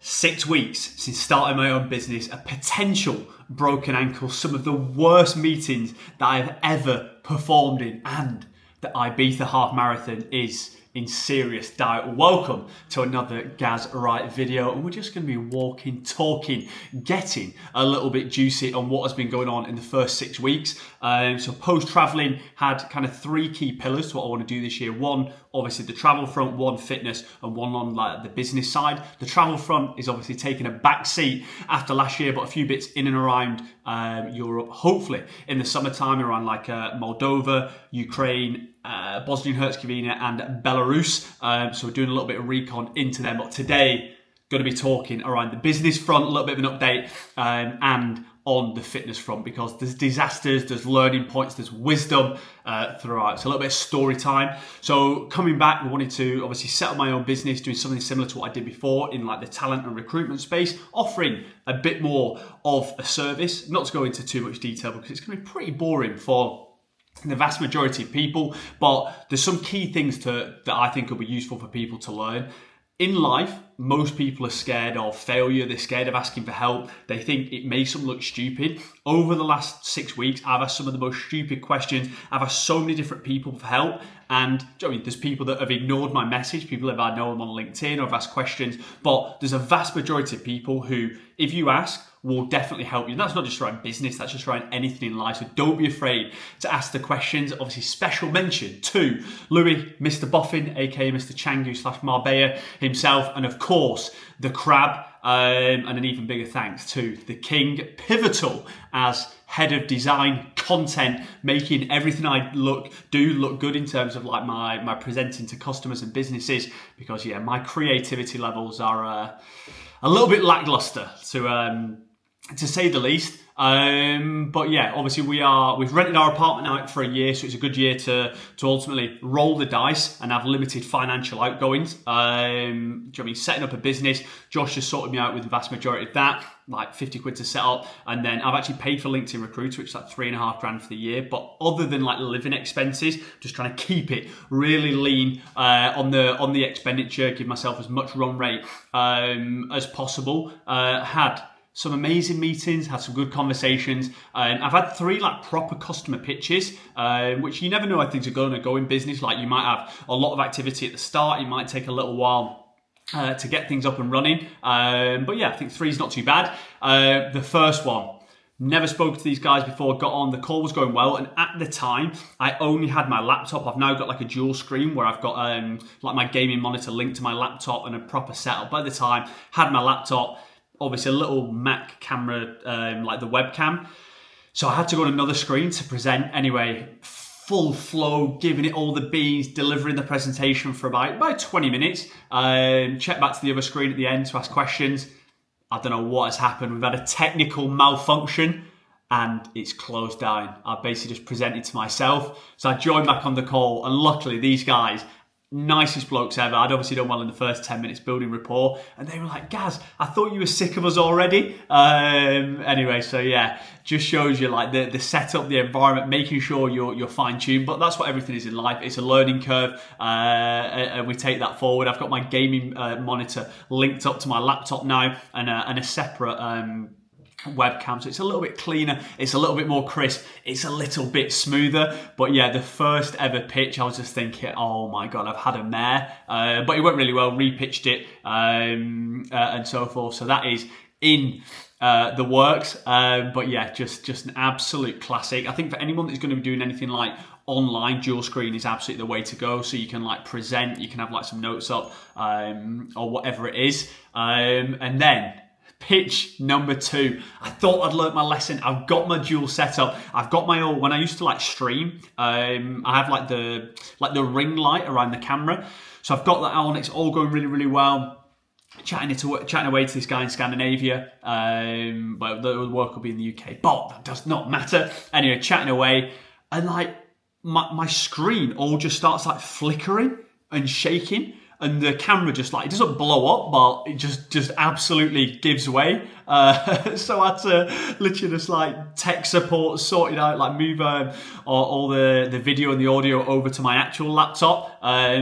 6 weeks since starting my own business, a potential broken ankle, some of the worst meetings that I've ever performed in, and the Ibiza half marathon is in serious doubt. Welcome to another Gaz Right video, and we're just going to be walking, talking, getting a little bit juicy on what has been going on in the first 6 weeks. So post-travelling had kind of 3 key pillars to what I want to do this year. One, obviously the travel front, one fitness, and one on like the business side. The travel front is obviously taking a back seat after last year, but a few bits in and around Europe, hopefully in the summertime around like Moldova, Ukraine, Bosnia and Herzegovina and Belarus. So we're doing a little bit of recon into them, but today going to be talking around the business front, a little bit of an update, and on the fitness front, because there's disasters, there's learning points, there's wisdom throughout. So a little bit of story time. So coming back, we wanted to obviously set up my own business, doing something similar to what I did before in like the talent and recruitment space, offering a bit more of a service. Not to go into too much detail because it's going to be pretty boring for the vast majority of people, but there's some key things that I think will be useful for people to learn. In life, most people are scared of failure. They're scared of asking for help. They think it makes them look stupid. Over the last 6 weeks, I've asked some of the most stupid questions. I've asked so many different people for help. And there's people that have ignored my message. People that I know them on LinkedIn or have asked questions. But there's a vast majority of people who, if you ask, will definitely help you. And that's not just around business, that's just around anything in life. So don't be afraid to ask the questions. Obviously, special mention to Louis, Mr. Boffin, aka Mr. Changu / Marbella himself, and of course, the Crab, and an even bigger thanks to the King, pivotal as head of design, content, making everything I do look good in terms of like my presenting to customers and businesses, because yeah, my creativity levels are a little bit lackluster to say the least. But yeah, obviously we've rented our apartment out for a year, so it's a good year to ultimately roll the dice and have limited financial outgoings. Setting up a business, Josh has sorted me out with the vast majority of that, like 50 quid to set up, and then I've actually paid for LinkedIn Recruiter, which is like $3.5 grand for the year. But other than like living expenses, just trying to keep it really lean on the expenditure, give myself as much run rate as possible. Had some amazing meetings, had some good conversations. I've had 3 like proper customer pitches, which you never know how things are going to go in business. Like you might have a lot of activity at the start. It might take a little while to get things up and running. But yeah, I think 3 is not too bad. The first one, never spoke to these guys before, got on, the call was going well, and at the time I only had my laptop. I've now got like a dual screen where I've got like my gaming monitor linked to my laptop and a proper setup. By the time had my laptop, obviously a little Mac camera, like the webcam. So I had to go on another screen to present. Anyway, full flow, giving it all the beans, delivering the presentation for about 20 minutes. Check back to the other screen at the end to ask questions. I don't know what has happened. We've had a technical malfunction and it's closed down. I basically just presented to myself. So I joined back on the call, and luckily these guys, nicest blokes ever. I'd obviously done well in the first 10 minutes building rapport, and they were like, Gaz, I thought you were sick of us already. Anyway, so yeah, just shows you like the setup, the environment, making sure you're fine-tuned. But that's what everything is in life. It's a learning curve, and we take that forward. I've got my gaming monitor linked up to my laptop now, and a separate webcam, so it's a little bit cleaner, it's a little bit more crisp, it's a little bit smoother. But yeah, the first ever pitch, I was just thinking, oh my god, I've had a mare, but it went really well. Repitched it and so forth, so that is in the works. But yeah, just an absolute classic. I think for anyone that's going to be doing anything like online, dual screen is absolutely the way to go. So you can like present, you can have like some notes up, or whatever it is, and then pitch number 2. I thought I'd learnt my lesson. I've got my dual setup. I've got my old, when I used to like stream, I have like the ring light around the camera. So I've got that on. It's all going really, really well. Chatting away to this guy in Scandinavia. But the work will be in the UK, but that does not matter. Anyway, chatting away, and like my screen all just starts like flickering and shaking. And the camera just like, it doesn't blow up, but it just absolutely gives way. So I had to literally just like tech support, sort it out, like move all the video and the audio over to my actual laptop.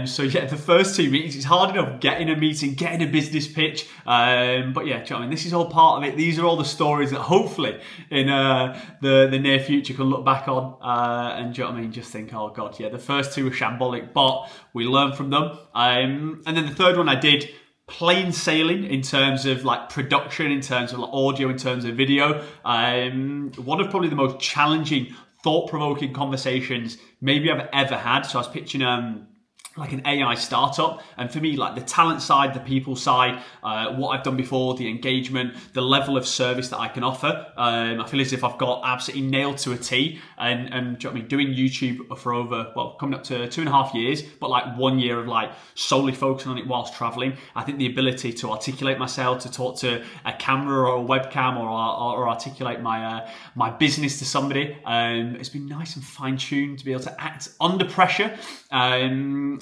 So yeah, the first 2 meetings, it's hard enough getting a meeting, getting a business pitch. But yeah, do you know what I mean? This is all part of it. These are all the stories that hopefully in the near future can look back on and do you know what I mean? Just think, oh God, yeah, the first 2 were shambolic, but we learned from them. And then the third one I did plain sailing in terms of like production, in terms of like audio, in terms of video. One of probably the most challenging, thought-provoking conversations maybe I've ever had. So I was pitching like an AI startup, and for me, like the talent side, the people side, what I've done before, the engagement, the level of service that I can offer, I feel as if I've got absolutely nailed to a T. And do you know what I mean, doing YouTube for over, well, coming up to 2.5 years, but like 1 year of like solely focusing on it whilst traveling. I think the ability to articulate myself, to talk to a camera or a webcam, or articulate my business to somebody, it's been nice and fine-tuned to be able to act under pressure.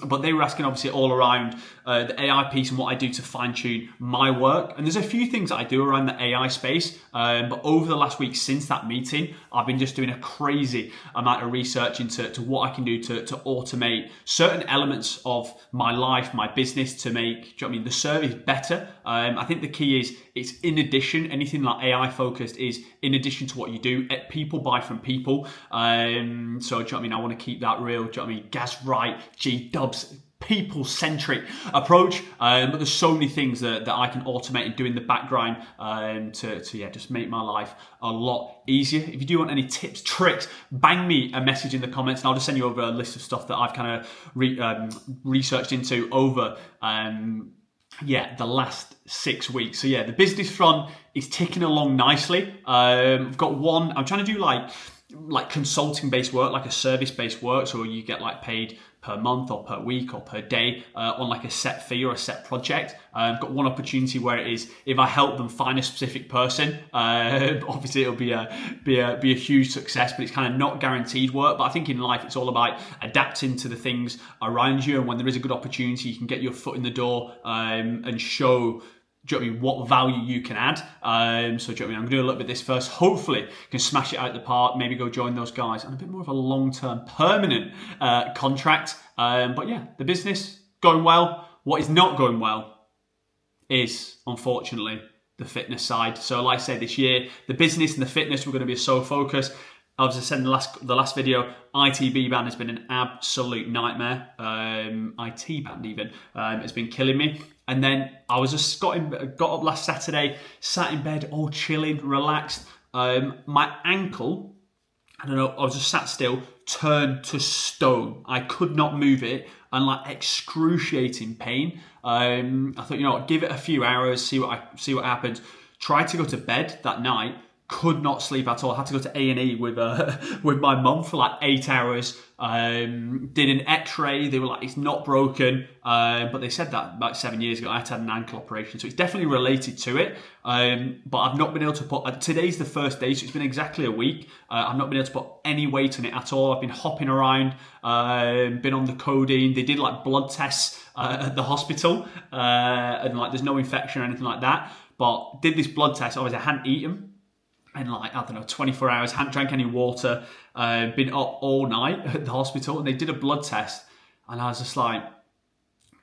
But they were asking obviously all around the AI piece and what I do to fine-tune my work. And there's a few things that I do around the AI space. But over the last week since that meeting, I've been just doing a crazy amount of research into what I can do to automate certain elements of my life, my business, to make, do you know what I mean, the service better. I think the key is it's in addition, anything like AI focused is in addition to what you do. People buy from people. So do you know what I mean? I want to keep that real, do you know what I mean? Gas right, G-dubs, people-centric approach, but there's so many things that I can automate and do in the background to yeah, just make my life a lot easier. If you do want any tips, tricks, bang me a message in the comments, and I'll just send you over a list of stuff that I've kind of researched into over the last 6 weeks. So yeah, the business front is ticking along nicely. I've got one, I'm trying to do like consulting based work, like a service based work, so you get like paid per month or per week or per day on like a set fee or a set project. I've got one opportunity where it is, if I help them find a specific person, obviously it'll be a huge success, but it's kind of not guaranteed work. But I think in life it's all about adapting to the things around you, and when there is a good opportunity, you can get your foot in the door and show, do you know what I mean, what value you can add. So do you know what I mean, I'm going to do a little bit of this first. Hopefully can smash it out of the park, maybe go join those guys on a bit more of a long-term permanent contract. But yeah, the business going well. What is not going well is, unfortunately, the fitness side. So like I said, this year, the business and the fitness were going to be a sole focus. As I said in the last video, ITB band has been an absolute nightmare. IT band even has been killing me. And then I was just got up last Saturday, sat in bed, all chilling, relaxed. My ankle, I don't know, I was just sat still, turned to stone. I could not move it, and like excruciating pain. I thought, you know what, give it a few hours, see what happens. Tried to go to bed that night. Could not sleep at all. I had to go to A&E with my mum for like 8 hours. Did an X-ray. They were like, it's not broken. But they said that about 7 years ago. I had to have an ankle operation. So it's definitely related to it. But I've not been able to put, today's the first day, so it's been exactly a week. I've not been able to put any weight on it at all. I've been hopping around, been on the codeine. They did like blood tests at the hospital. And like there's no infection or anything like that. But did this blood test. Obviously I hadn't eaten. And like, I don't know, 24 hours, hadn't drank any water, been up all night at the hospital, and they did a blood test, and I was just like,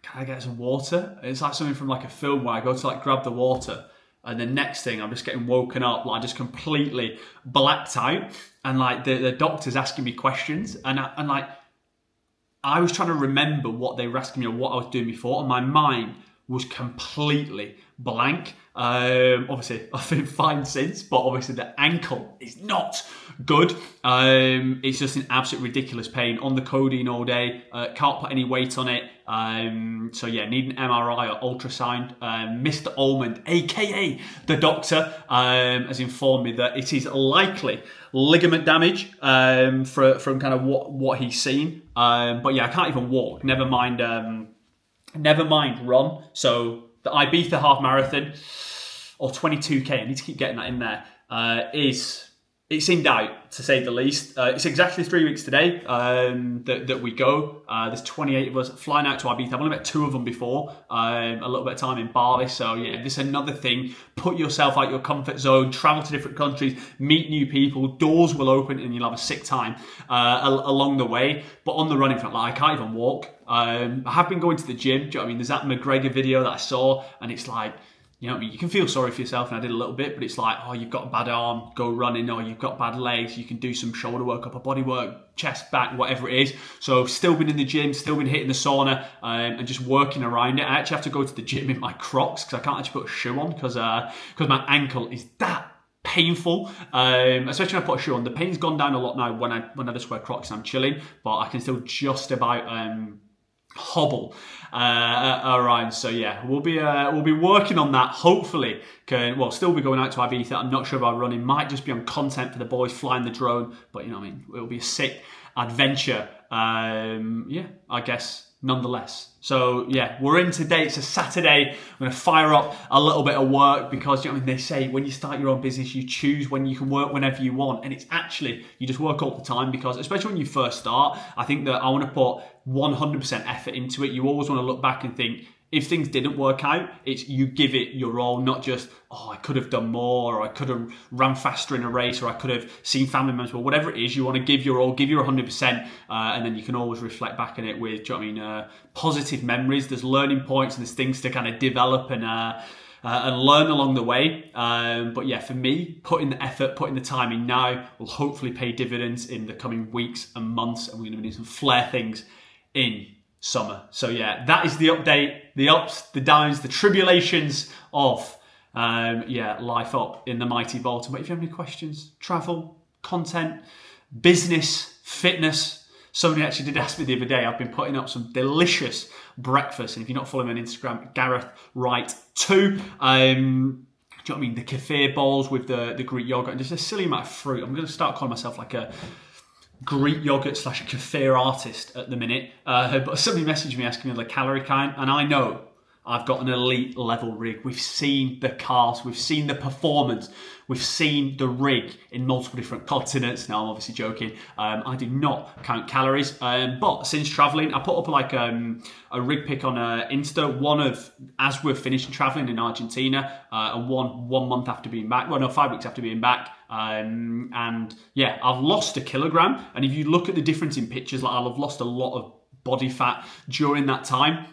can I get some water? It's like something from like a film where I go to like grab the water, and the next thing I'm just getting woken up, like just completely blacked out, and like the doctor's asking me questions, and I was trying to remember what they were asking me or what I was doing before, and my mind was completely blank. Obviously I've been fine since, but obviously the ankle is not good. It's just an absolute ridiculous pain, on the codeine all day, can't put any weight on it. So yeah, need an MRI or ultrasound. Mr. Almond, aka the doctor, has informed me that it is likely ligament damage from kind of what he's seen. But yeah, I can't even walk, never mind run. So the Ibiza half marathon, or 22k, I need to keep getting that in there, is it's in doubt, to say the least. It's exactly 3 weeks today that we go. There's 28 of us flying out to Ibiza. I've only met 2 of them before. A little bit of time in Bali. So yeah, this is another thing. Put yourself out your comfort zone. Travel to different countries. Meet new people. Doors will open and you'll have a sick time along the way. But on the running front, like, I can't even walk. I have been going to the gym. Do you know what I mean? There's that McGregor video that I saw, and it's like, you know, you can feel sorry for yourself, and I did a little bit, but it's like, oh, you've got a bad arm, go running, or you've got bad legs, you can do some shoulder work, upper body work, chest, back, whatever it is. So still been in the gym, still been hitting the sauna, and just working around it. I actually have to go to the gym in my Crocs because I can't actually put a shoe on because my ankle is that painful, especially when I put a shoe on. The pain's gone down a lot now when I just wear Crocs and I'm chilling, but I can still just about hobble around. So yeah, we'll be working on that. Hopefully, still be going out to Ibiza. I'm not sure about running. Might just be on content for the boys, flying the drone. But you know what I mean, it'll be a sick adventure. Yeah, I guess nonetheless. So yeah, we're in today. It's a Saturday. I'm going to fire up a little bit of work because, you know what I mean, they say when you start your own business, you choose when you can work whenever you want. And it's actually, you just work all the time because, especially when you first start, I think that I want to put 100% effort into it. You always want to look back and think, if things didn't work out, it's you give it your all, not just, oh, I could have done more, or I could have run faster in a race, or I could have seen family members, or whatever it is. You want to give your all, give your 100%, and then you can always reflect back on it with, do you know what I mean, positive memories. There's learning points and there's things to kind of develop and learn along the way. But yeah, for me, putting the effort, putting the time in now will hopefully pay dividends in the coming weeks and months, and we're going to be doing some flair things in summer. So yeah, that is the update, the ups, the downs, the tribulations of life up in the mighty Baltimore. But if you have any questions, travel, content, business, fitness, somebody actually did ask me the other day. I've been putting up some delicious breakfast, and if you're not following me on Instagram, Gareth Wright 2. Do you know what I mean? The kefir bowls with the Greek yogurt and just a silly amount of fruit. I'm going to start calling myself like a Greek yogurt / kefir artist at the minute. But somebody messaged me asking me the calorie count, and I know I've got an elite level rig. We've seen the cars, we've seen the performance, we've seen the rig in multiple different continents. Now I'm obviously joking. I do not count calories, but since traveling, I put up like a rig pic on Insta. One of as we're finishing traveling in Argentina, and one month after being back. Well, no, 5 weeks after being back. And yeah, I've lost 1 kilogram. And if you look at the difference in pictures, like I'll have lost a lot of body fat during that time.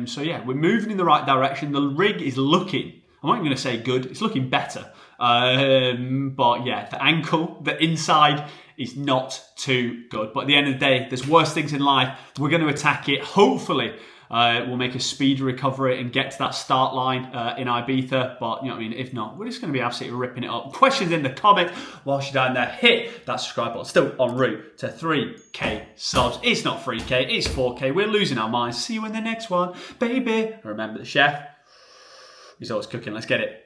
So yeah, we're moving in the right direction. The rig is looking, I'm not even going to say good, it's looking better. But yeah, the ankle, the inside is not too good. But at the end of the day, there's worse things in life. We're going to attack it. Hopefully, we'll make a speedy recovery and get to that start line in Ibiza. But you know what I mean, if not, we're just going to be absolutely ripping it up. Questions in the comments whilst you're down there. Hit that subscribe button. Still en route to 3k subs. It's not 3k, it's 4k. We're losing our minds. See you in the next one, baby. Remember, the chef, he's always cooking. Let's get it.